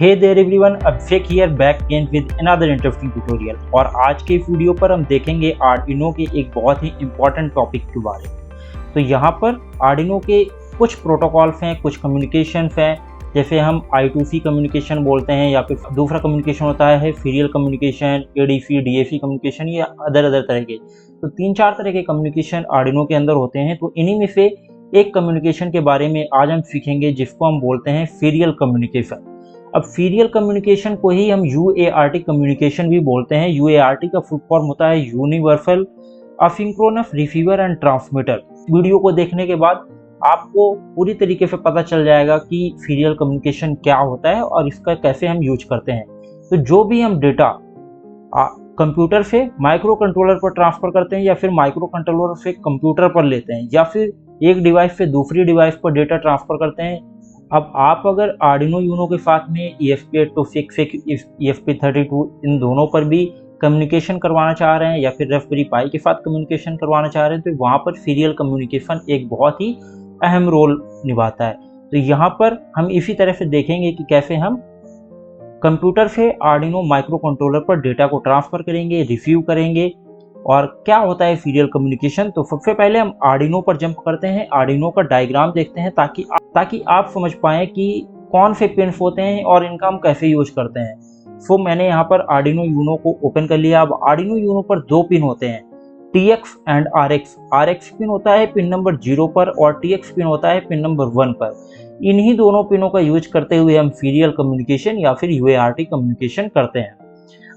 Hey there everyone, Abhishek here back again with another interesting tutorial. और आज के इस वीडियो पर हम देखेंगे आर्डिनो के एक बहुत ही इंपॉर्टेंट टॉपिक के बारे में। तो यहाँ पर आर्डिनो के कुछ प्रोटोकॉल्स हैं, कुछ कम्युनिकेशंस हैं, जैसे हम I2C कम्युनिकेशन बोलते हैं, या फिर दूसरा कम्युनिकेशन होता है serial communication, ADC DAC communication, या अदर तरह के। तो 3-4 तरह के कम्युनिकेशन आर्डिनो के अंदर होते हैं। तो इन्हीं में से एक कम्युनिकेशन के बारे में आज हम सीखेंगे, जिसको हम बोलते हैं सीरियल कम्युनिकेशन। अब सीरियल कम्युनिकेशन को ही हम UART कम्युनिकेशन भी बोलते हैं। UART का फुल फॉर्म होता है universal asynchronous receiver and transmitter. Video को देखने के बाद आपको पूरी तरीके से पता चल जाएगा कि सीरियल कम्युनिकेशन क्या होता है और इसका कैसे हम यूज करते हैं। तो जो भी हम डेटा कंप्यूटर से माइक्रो कंट्रोलर पर ट्रांसफर करते हैं, या फिर माइक्रो कंट्रोलर से कंप्यूटर पर लेते हैं, या फिर एक डिवाइस से दूसरी डिवाइस पर डेटा ट्रांसफर करते हैं। अब आप अगर आर्डिनो यूनो के साथ में ESP8266, ESP32 इन दोनों पर भी कम्युनिकेशन करवाना चाह रहे हैं, या फिर रास्पबेरी पाई के साथ कम्युनिकेशन करवाना चाह रहे हैं, तो वहाँ पर सीरियल कम्युनिकेशन एक बहुत ही अहम रोल निभाता है। तो यहाँ पर हम इसी तरह से देखेंगे कि कैसे हम कंप्यूटर से आर्डिनो माइक्रो कंट्रोलर पर डेटा को ट्रांसफर करेंगे, रिसीव करेंगे, और क्या होता है सीरियल कम्युनिकेशन। तो सबसे पहले हम आर्डिनो पर जंप करते हैं, आर्डिनो का डायग्राम देखते हैं, ताकि आप समझ पाएं कि कौन से पिन्स होते हैं और इनका हम कैसे यूज करते हैं। सो मैंने यहाँ पर आर्डिनो यूनो को ओपन कर लिया। अब आर्डिनो यूनो पर 2 पिन होते हैं, TX and RX। RX pin होता है पिन नंबर 0 पर, और TX पिन होता है पिन नंबर 1 पर। इन्हीं दोनों पिनों का यूज करते हुए हम सीरियल कम्युनिकेशन या फिर UART कम्युनिकेशन करते हैं।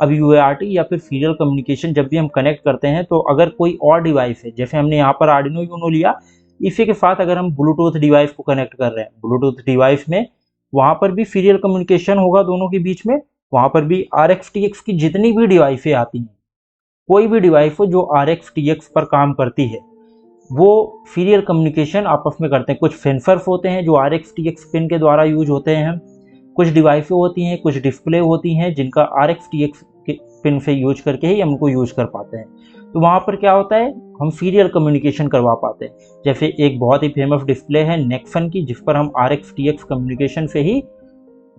अब UART या फिर सीरियल कम्युनिकेशन जब भी हम कनेक्ट करते हैं, तो अगर कोई और डिवाइस है, जैसे हमने यहाँ पर आर्डिनो यूनो लिया, इसी के साथ अगर हम ब्लूटूथ डिवाइस को कनेक्ट कर रहे हैं, ब्लूटूथ डिवाइस में वहाँ पर भी सीरियल कम्युनिकेशन होगा दोनों के बीच में। वहाँ पर भी RX TX की जितनी भी डिवाइसें आती हैं, कोई भी डिवाइस हो जो RX TX पर काम करती है, वो सीरियल कम्युनिकेशन आपस में करते हैं। कुछ सेंसर्स होते हैं जो RX TX पिन के द्वारा यूज होते हैं, कुछ डिवाइसें होती हैं, कुछ डिस्प्ले होती हैं जिनका RX TX के पिन से यूज करके ही हम उनको यूज कर पाते हैं। तो वहाँ पर क्या होता है, हम सीरियल कम्युनिकेशन करवा पाते हैं। जैसे एक बहुत ही फेमस डिस्प्ले है नेक्सन की, जिस पर हम RX TX कम्युनिकेशन से ही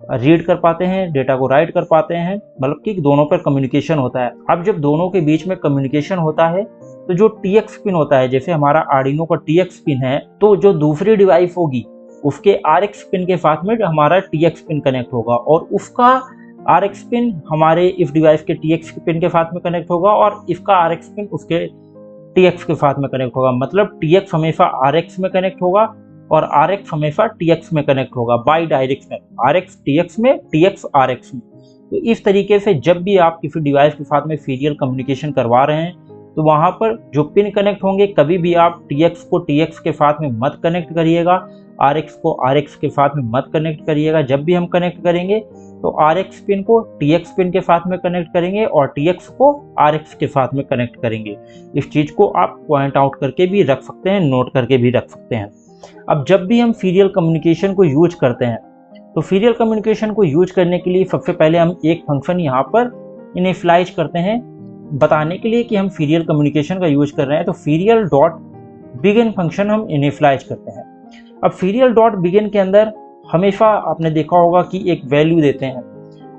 रीड कर पाते हैं, डेटा को राइट कर पाते हैं, मतलब कि दोनों पर कम्युनिकेशन होता है। अब जब दोनों के बीच में कम्युनिकेशन होता है, तो जो TX पिन होता है, जैसे हमारा आर्डिनो का TX पिन है, तो जो दूसरी डिवाइस होगी उसके RX पिन के साथ में हमारा TX पिन कनेक्ट होगा, और उसका RX पिन हमारे इस डिवाइस के TX पिन के साथ में कनेक्ट होगा, और इसका RX पिन उसके TX के साथ में कनेक्ट होगा। मतलब TX हमेशा RX में कनेक्ट होगा और RX हमेशा TX में कनेक्ट होगा, बाई डायरेक्शनल, RX TX में, TX RX में। तो इस तरीके से जब भी आप किसी डिवाइस के साथ में सीरियल कम्युनिकेशन करवा रहे हैं, तो वहाँ पर जो पिन कनेक्ट होंगे, कभी भी आप TX को TX के साथ में मत कनेक्ट करिएगा, RX को RX के साथ में मत कनेक्ट करिएगा। जब भी हम कनेक्ट करेंगे तो RX पिन को TX पिन के साथ में कनेक्ट करेंगे और TX को RX के साथ में कनेक्ट करेंगे। इस चीज़ को आप पॉइंट आउट करके भी रख सकते हैं, नोट करके भी रख सकते हैं। अब जब भी हम सीरियल कम्युनिकेशन को यूज करते हैं, तो सीरियल कम्युनिकेशन को यूज करने के लिए सबसे पहले हम एक फंक्शन यहाँ पर इनिशियलाइज करते हैं, बताने के लिए कि हम सीरियल कम्युनिकेशन का यूज कर रहे हैं। तो सीरियल डॉट बिगिन फंक्शन हम इनिशियलाइज करते हैं। अब सीरियल डॉट बिगिन के अंदर हमेशा आपने देखा होगा कि एक वैल्यू देते हैं।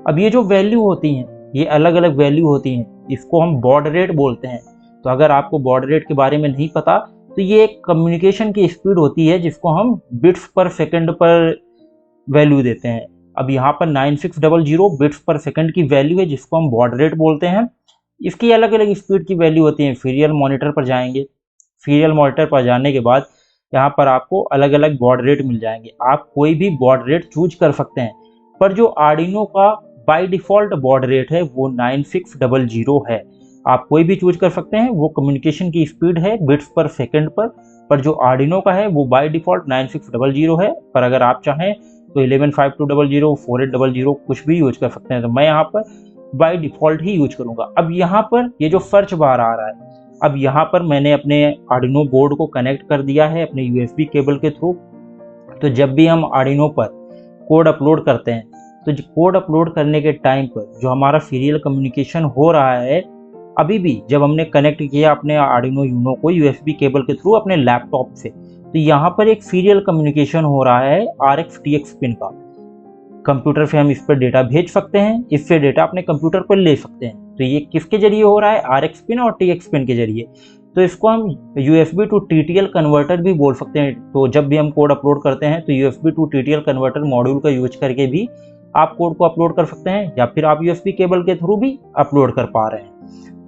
अब ये जो वैल्यू होती हैं, ये अलग अलग वैल्यू होती हैं, इसको हम बॉड रेट बोलते हैं। तो अगर आपको बॉड रेट के बारे में नहीं पता, तो ये एक कम्युनिकेशन की स्पीड होती है जिसको हम बिट्स पर सेकंड पर वैल्यू देते हैं। अब यहाँ पर 9600 बिट्स पर सेकंड की वैल्यू है, जिसको हम बॉड रेट बोलते हैं। इसकी अलग अलग स्पीड की वैल्यू होती है। सीरियल मॉनिटर पर जाएंगे, सीरियल मॉनिटर पर जाने के बाद यहाँ पर आपको अलग अलग बॉड रेट मिल जाएंगे। आप कोई भी बॉड रेट चूज कर सकते हैं, पर जो आर्डिनो का बाय डिफ़ॉल्ट बॉड रेट है वो 9600 है। आप कोई भी चूज कर सकते हैं, वो कम्युनिकेशन की स्पीड है बिट्स पर सेकंड पर जो आर्डिनो का है वो बाय डिफ़ॉल्ट 9600 है। पर अगर आप चाहें तो 115200, 4800 कुछ भी यूज कर सकते हैं। तो मैं यहाँ पर बाय डिफ़ॉल्ट ही यूज करूँगा। अब यहाँ पर ये जो सर्च बार आ रहा है, अब यहाँ पर मैंने अपने आर्डिनो बोर्ड को कनेक्ट कर दिया है अपने USB केबल के थ्रू। तो जब भी हम आर्डिनो पर कोड अपलोड करते हैं, तो कोड अपलोड करने के टाइम पर जो हमारा सीरियल कम्युनिकेशन हो रहा है, अभी भी जब हमने कनेक्ट किया अपने आर्डिनो यूनो को USB केबल के थ्रू अपने लैपटॉप से, तो यहाँ पर एक सीरियल कम्युनिकेशन हो रहा है RX TX पिन का। कंप्यूटर से हम इस पर डेटा भेज सकते हैं, इससे डेटा अपने कंप्यूटर पर ले सकते हैं। तो ये किसके जरिए हो रहा है, RX पिन और TX पिन के जरिए। तो इसको हम USB टू TTL कन्वर्टर भी बोल सकते हैं। तो जब भी हम कोड अपलोड करते हैं तो USB to TTL converter module का यूज करके भी आप कोड को अपलोड कर सकते हैं, या फिर आप USB केबल के थ्रू भी अपलोड कर पा रहे हैं।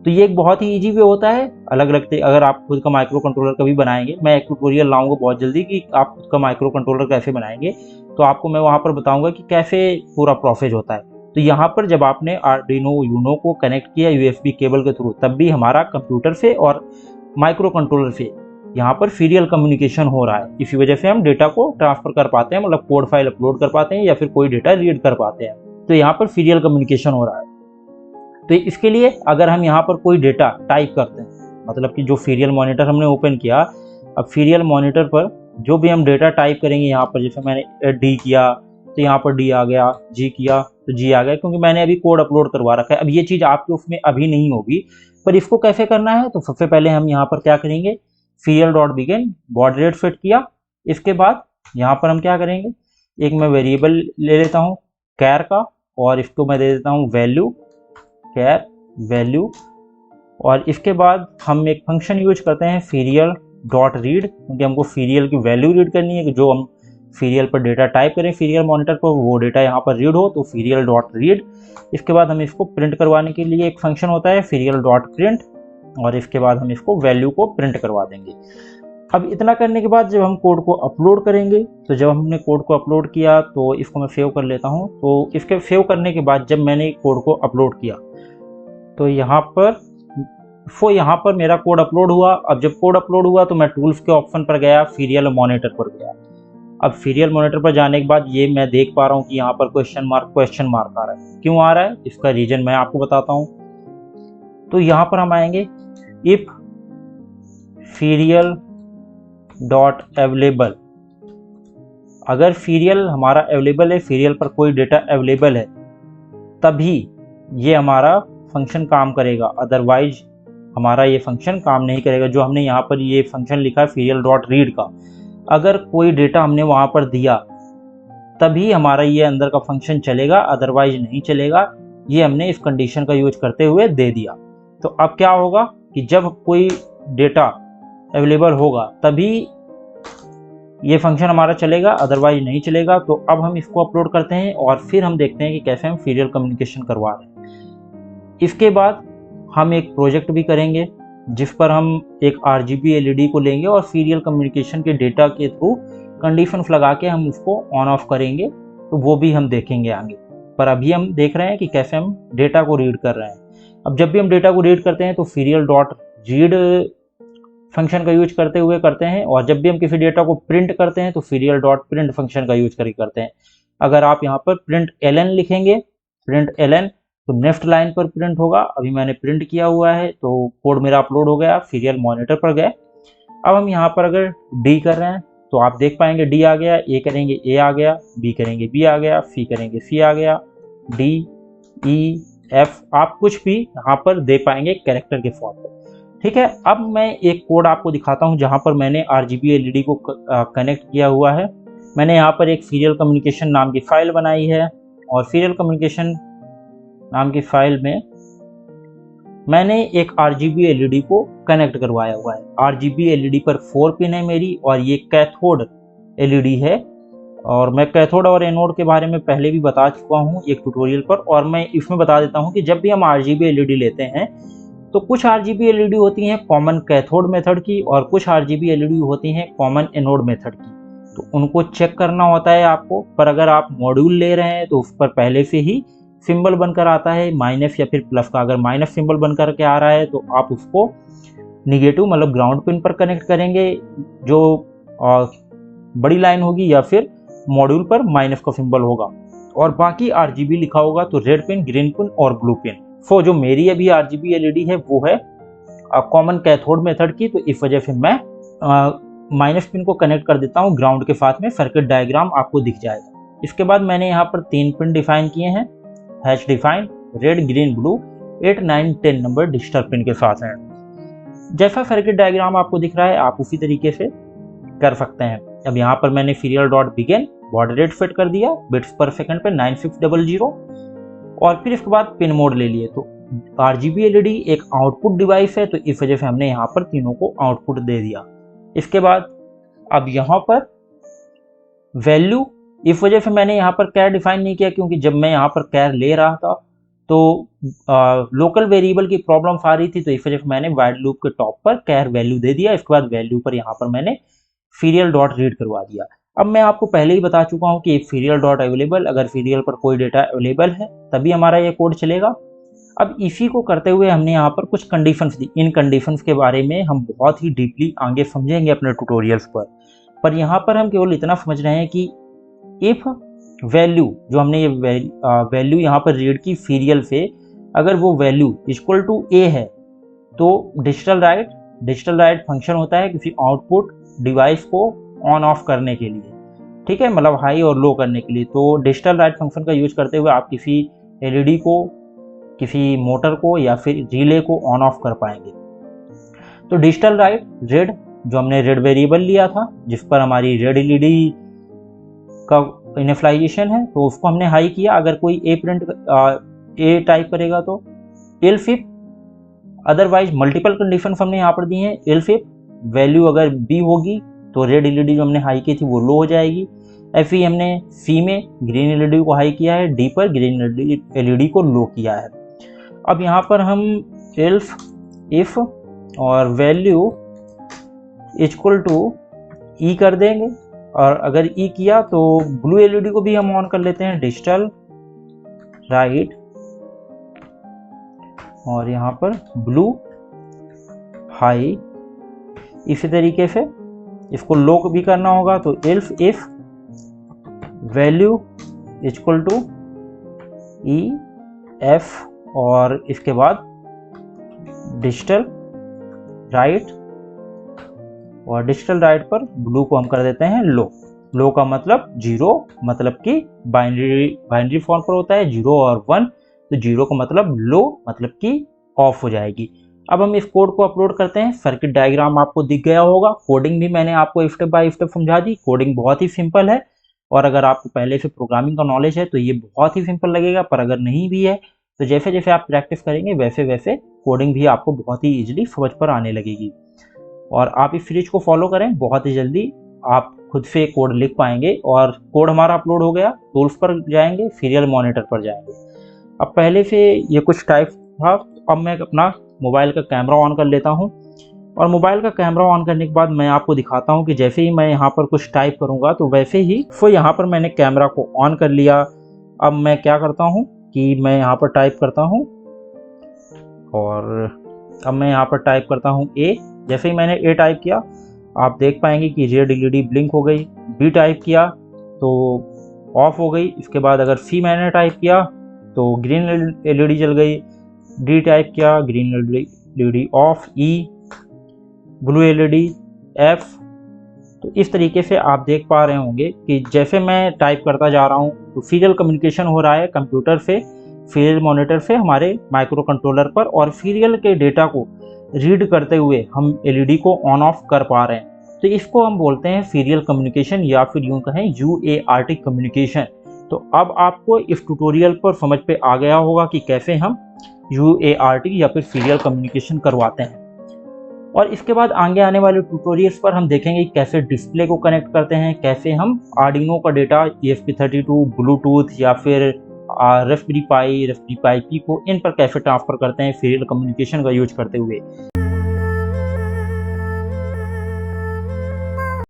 तो ये एक बहुत ही ईजी वे होता है। अलग अलग अगर आप खुद का माइक्रो कंट्रोलर कभी बनाएंगे, मैं एक ट्यूटोरियल लाऊंगा बहुत जल्दी कि आप खुद का माइक्रो कंट्रोलर कैसे बनाएंगे, तो आपको मैं वहाँ पर बताऊंगा कि कैसे पूरा प्रोसेस होता है। तो यहाँ पर जब आपने आर्डिनो यूनो को कनेक्ट किया USB केबल के थ्रू, तब भी हमारा कंप्यूटर से और माइक्रो कंट्रोलर से यहाँ पर सीरियल कम्युनिकेशन हो रहा है। इसी वजह से हम डेटा को ट्रांसफर कर पाते हैं, मतलब कोड फाइल अपलोड कर पाते हैं या फिर कोई डेटा रीड कर पाते हैं। तो यहाँ पर सीरियल कम्युनिकेशन हो रहा है। तो इसके लिए अगर हम यहाँ पर कोई डेटा टाइप करते हैं, मतलब कि जो सीरियल मॉनिटर हमने ओपन किया, अब सीरियल मॉनिटर पर जो भी हम डेटा टाइप करेंगे, यहाँ पर जैसे मैंने D किया तो यहाँ पर D आ गया, G किया तो G आ गया, क्योंकि मैंने अभी कोड अपलोड करवा रखा है। अब ये चीज़ आपके उसमें अभी नहीं होगी, पर इसको कैसे करना है, तो सबसे पहले हम यहाँ पर क्या करेंगे, serial dot begin baud rate set किया। इसके बाद यहाँ पर हम क्या करेंगे, एक मैं वेरिएबल ले लेता हूँ कैर का, और इसको मैं दे देता हूँ वैल्यू, कैर वैल्यू। और इसके बाद हम एक फंक्शन यूज करते हैं सीरियल डॉट रीड, क्योंकि हमको सीरियल की वैल्यू रीड करनी है कि जो हम सीरियल पर डेटा टाइप करें सीरियल मॉनिटर पर, वो डेटा यहाँ पर रीड हो, तो सीरियल डॉट रीड। इसके बाद हम इसको प्रिंट करवाने के लिए एक फंक्शन होता है सीरियल डॉट प्रिंट, और इसके बाद हम इसको वैल्यू को प्रिंट करवा देंगे। अब इतना करने के बाद जब हम कोड को अपलोड करेंगे, तो जब हमने कोड को अपलोड किया तो इसको मैं सेव कर लेता हूँ। तो इसके सेव करने के बाद जब मैंने कोड को अपलोड किया तो यहाँ पर मेरा कोड अपलोड हुआ। अब जब कोड अपलोड हुआ तो मैं टूल्स के ऑप्शन पर गया, सीरियल मॉनिटर पर गया। अब सीरियल मॉनिटर पर जाने के बाद ये मैं देख पा रहा हूँ कि यहाँ पर क्वेश्चन मार्क आ रहा है। क्यों आ रहा है, इसका रीजन मैं आपको बताता हूँ। तो यहाँ पर हम आएंगे इफ सीरियल डॉट अवेलेबल, अगर सीरियल हमारा अवेलेबल है, सीरियल पर कोई डेटा अवेलेबल है, तभी ये हमारा फंक्शन काम करेगा, अदरवाइज हमारा ये फंक्शन काम नहीं करेगा। जो हमने यहाँ पर ये फंक्शन लिखा है सीरियल डॉट रीड का, अगर कोई डेटा हमने वहाँ पर दिया तभी हमारा ये अंदर का फंक्शन चलेगा, अदरवाइज नहीं चलेगा। ये हमने इस कंडीशन का यूज करते हुए दे दिया। तो अब क्या होगा कि जब कोई डेटा अवेलेबल होगा तभी ये फंक्शन हमारा चलेगा, अदरवाइज नहीं चलेगा। तो अब हम इसको अपलोड करते हैं और फिर हम देखते हैं कि कैसे हम सीरियल कम्युनिकेशन करवा रहे हैं। इसके बाद हम एक प्रोजेक्ट भी करेंगे जिस पर हम एक RGB LED को लेंगे और सीरियल कम्युनिकेशन के डेटा के थ्रू कंडीशंस लगा के हम उसको ऑन ऑफ करेंगे। तो वो भी हम देखेंगे आगे, पर अभी हम देख रहे हैं कि कैसे हम डेटा को रीड कर रहे हैं। अब जब भी हम डेटा को रीड करते हैं तो सीरियल डॉट रीड फंक्शन का यूज करते हुए करते हैं, और जब भी हम किसी डेटा को प्रिंट करते हैं तो सीरियल डॉट प्रिंट फंक्शन का यूज करके करते हैं। अगर आप यहाँ पर प्रिंट ln लिखेंगे, प्रिंट ln, तो नेक्स्ट लाइन पर प्रिंट होगा। अभी मैंने प्रिंट किया हुआ है तो कोड मेरा अपलोड हो गया, सीरियल मॉनिटर पर गए। अब हम यहाँ पर अगर D कर रहे हैं तो आप देख पाएंगे D आ गया, A करेंगे A आ गया, B करेंगे B आ गया, C करेंगे C आ गया, D E F आप कुछ भी यहाँ पर दे पाएंगे कैरेक्टर के फॉर्म पर। ठीक है, अब मैं एक कोड आपको दिखाता हूँ जहाँ पर मैंने RGB LED को कनेक्ट किया हुआ है। मैंने यहाँ पर एक सीरियल कम्युनिकेशन नाम की फाइल बनाई है, और सीरियल कम्युनिकेशन नाम की फाइल में मैंने एक RGB LED को कनेक्ट करवाया हुआ है। RGB LED पर 4 पिन है मेरी, और ये कैथोड LED है। और मैं कैथोड और एनोड के बारे में पहले भी बता चुका हूँ एक ट्यूटोरियल पर, और मैं इसमें बता देता हूँ कि जब भी हम RGB LED लेते हैं तो कुछ RGB LED होती हैं कॉमन कैथोड मेथड की, और कुछ RGB LED होती हैं कॉमन एनोड मेथड की। तो उनको चेक करना होता है आपको। पर अगर आप मॉड्यूल ले रहे हैं तो उस पर पहले से ही सिंबल बनकर आता है माइनस या फिर प्लस का। अगर माइनस सिंबल बनकर के आ रहा है तो आप उसको निगेटिव मतलब ग्राउंड पिन पर कनेक्ट करेंगे जो बड़ी लाइन होगी, या फिर मॉड्यूल पर माइनस का सिंबल होगा, और बाकी RGB लिखा होगा तो रेड पिन, ग्रीन पिन और ब्लू पिन। सो जो मेरी अभी RGB LED है वो है कॉमन कैथोड मेथड की, तो इस वजह से मैं माइनस पिन को कनेक्ट कर देता हूँ ग्राउंड के साथ में। सर्किट डायग्राम आपको दिख जाएगा। इसके बाद मैंने यहाँ पर 3 पिन डिफाइन किए हैं, hash define, red green blue, 8 9 10 number disturb pin के साथ हैं। जैसा सर्किट डायग्राम आपको दिख रहा है आप उसी तरीके से कर सकते हैं। अब यहाँ पर मैंने serial dot begin baud rate fit कर दिया बिट्स पर सेकंड पे 9600 और फिर इसके बाद पिन मोड ले लिए। तो RGB LED एक आउटपुट डिवाइस है, तो इस वजह से हमने यहाँ पर तीनों को आउटपुट दे दिया। इसके बाद अब यहाँ पर वैल्यू, इस वजह से मैंने यहाँ पर कैर डिफाइन नहीं किया, क्योंकि जब मैं यहाँ पर कैर ले रहा था तो लोकल वेरिएबल की प्रॉब्लम आ रही थी, तो इस वजह से मैंने वाइड लूप के टॉप पर कैर वैल्यू दे दिया। इसके बाद वैल्यू पर यहाँ पर मैंने सीरियल डॉट रीड करवा दिया। अब मैं आपको पहले ही बता चुका हूँ कि सीरियल डॉट अवेलेबल, अगर सीरियल पर कोई डेटा अवेलेबल है तभी हमारा ये कोड चलेगा। अब इसी को करते हुए हमने यहाँ पर कुछ कंडीशंस दी। इन कंडीशंस के बारे में हम बहुत ही डीपली आगे समझेंगे अपने ट्यूटोरियल्स पर यहाँ पर हम केवल इतना समझ रहे हैं कि इफ वैल्यू, जो हमने ये वैल्यू यहाँ पर रीड की सीरियल से, अगर वो वैल्यू इक्वल टू ए है तो डिजिटल राइट फंक्शन होता है किसी आउटपुट डिवाइस को ऑन ऑफ करने के लिए, ठीक है, मतलब हाई और लो करने के लिए। तो डिजिटल राइट फंक्शन का यूज करते हुए आप किसी LED को, किसी मोटर को या फिर रिले को ऑन ऑफ कर पाएंगे। तो डिजिटल राइट रेड, जो हमने रेड वेरिएबल लिया था जिस पर हमारी रेड LED का इनिशियलाइजेशन है, तो उसको हमने हाई किया। अगर कोई ए टाइप करेगा तो इफ अदरवाइज मल्टीपल कंडीशन हमने यहाँ पर दी हैं। इफ वैल्यू अगर बी होगी तो रेड LED जो हमने हाई की थी वो लो हो जाएगी। FE हमने सी में ग्रीन LED को हाई किया है, डी पर ग्रीन LED को लो किया है। अब यहाँ पर हम इफ और वैल्यू इक्वल टू ई कर देंगे, और अगर ई किया तो ब्लू LED को भी हम ऑन कर लेते हैं, डिजिटल राइट, और यहाँ पर ब्लू हाई। इसी तरीके से इसको लो भी करना होगा, तो if value equal to E F, और इसके बाद डिजिटल राइट, और डिजिटल राइट पर ब्लू को हम कर देते हैं लो का मतलब जीरो, मतलब कि बाइनरी फॉर्म पर होता है 0 और 1, तो 0 का मतलब लो, मतलब कि ऑफ हो जाएगी। अब हम इस कोड को अपलोड करते हैं। सर्किट डायग्राम आपको दिख गया होगा, कोडिंग भी मैंने आपको स्टेप बाय स्टेप समझा दी। कोडिंग बहुत ही सिंपल है, और अगर आपको पहले से प्रोग्रामिंग का नॉलेज है तो ये बहुत ही सिंपल लगेगा, पर अगर नहीं भी है तो जैसे जैसे आप प्रैक्टिस करेंगे वैसे वैसे कोडिंग भी आपको बहुत ही ईजिली समझ पर आने लगेगी। और आप इस सीरीज को फॉलो करें, बहुत ही जल्दी आप खुद से कोड लिख पाएंगे। और कोड हमारा अपलोड हो गया, टूल्स पर जाएंगे, सीरियल मॉनिटर पर जाएंगे। अब पहले से ये कुछ टाइप था, अब मैं अपना मोबाइल का कैमरा ऑन कर लेता हूँ, और मोबाइल का कैमरा ऑन करने के बाद मैं आपको दिखाता हूँ कि जैसे ही मैं यहाँ पर कुछ टाइप करूँगा तो वैसे ही यहाँ पर मैंने कैमरा को ऑन कर लिया। अब मैं क्या करता हूँ कि मैं यहाँ पर टाइप करता हूँ, और अब मैं यहाँ पर टाइप करता हूँ ए। जैसे ही मैंने ए टाइप किया आप देख पाएंगे कि रेड LED ब्लिंक हो गई। बी टाइप किया तो ऑफ हो गई। इसके बाद अगर सी मैंने टाइप किया तो ग्रीन LED जल गई। डी टाइप किया, green LED of. E blue LED, F. तो इस तरीके से आप देख पा रहे होंगे कि जैसे मैं टाइप करता जा रहा हूँ तो सीरियल कम्युनिकेशन हो रहा है कंप्यूटर से, सीरियल मॉनिटर से हमारे माइक्रो कंट्रोलर पर, और सीरियल के डेटा को रीड करते हुए हम LED को ऑन ऑफ कर पा रहे हैं। तो इसको हम बोलते हैं सीरियल कम्युनिकेशन, या फिर यूँ कहें UART कम्युनिकेशन। तो अब आपको इस ट्यूटोरियल पर समझ पे आ गया होगा कि कैसे हम UART या फिर सीरियल कम्युनिकेशन करवाते हैं। और इसके बाद आगे आने वाले ट्यूटोरियल्स पर हम देखेंगे कैसे डिस्प्ले को कनेक्ट करते हैं, कैसे हम आर्डिनो का डेटा ESP32, ब्लूटूथ या फिर रास्पबेरी पाई, रास्पबेरी पाई पी को इन पर कैसे ट्रांसफर करते हैं सीरियल कम्युनिकेशन का यूज करते हुए।